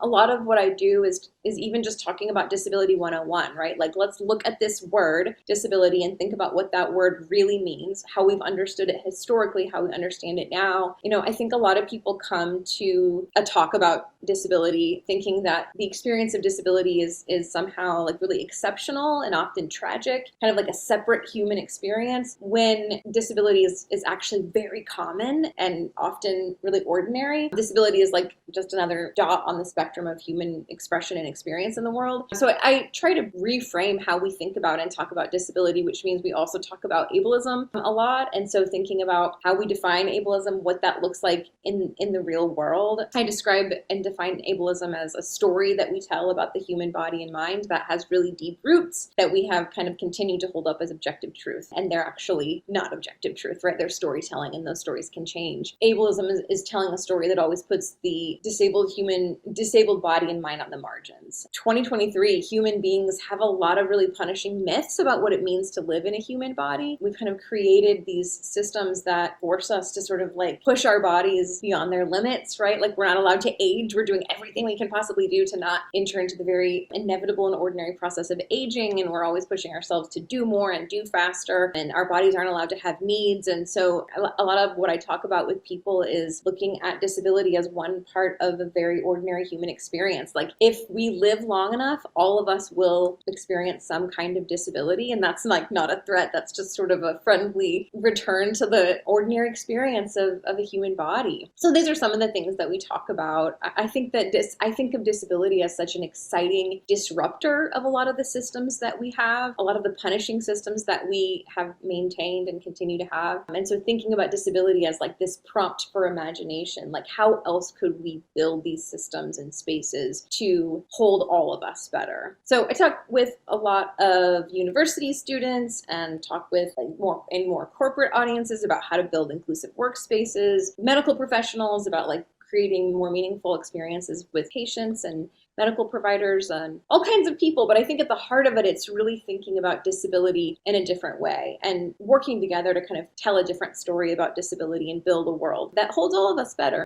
A lot of what I do is even just talking about disability 101, right? Like, let's look at this word, disability, and think about what that word really means, how we've understood it historically, how we understand it now. I think a lot of people come to a talk about disability thinking that the experience of disability is somehow like really exceptional and often tragic, kind of like a separate human experience, when disability is actually very common and often really ordinary. Disability is like just another dot on the spectrum of human expression and experience in the world. So I try to reframe how we think about and talk about disability, which means we also talk about ableism a lot. And so thinking about how we define ableism, what that looks like in the real world. I describe and define ableism as a story that we tell about the human body and mind that has really deep roots that we have kind of continued to hold up as objective truth. And they're actually not objective truth, right? They're storytelling, and those stories can change. Ableism is telling a story that always puts the disabled body and mind on the margins. 2023, human beings have a lot of really punishing myths about what it means to live in a human body. We've kind of created these systems that force us to sort of like push our bodies beyond their limits, right? Like, we're not allowed to age. We're doing everything we can possibly do to not enter into the very inevitable and ordinary process of aging. And we're always pushing ourselves to do more and do faster. And our bodies aren't allowed to have needs. And so a lot of what I talk about with people is looking at disability as one part of a very ordinary human experience. Like, if we live long enough, all of us will experience some kind of disability. And that's like not a threat. That's just sort of a friendly return to the ordinary experience of a human body. So these are some of the things that we talk about. I think of disability as such an exciting disruptor of a lot of the systems that we have, a lot of the punishing systems that we have maintained and continue to have. And so thinking about disability as like this prompt for imagination, like how else could we build these systems and spaces to hold all of us better? So I talk with a lot of university students and talk with more corporate audiences about how to build inclusive workspaces, medical professionals about like creating more meaningful experiences with patients and medical providers and all kinds of people. But I think at the heart of it, it's really thinking about disability in a different way and working together to kind of tell a different story about disability and build a world that holds all of us better.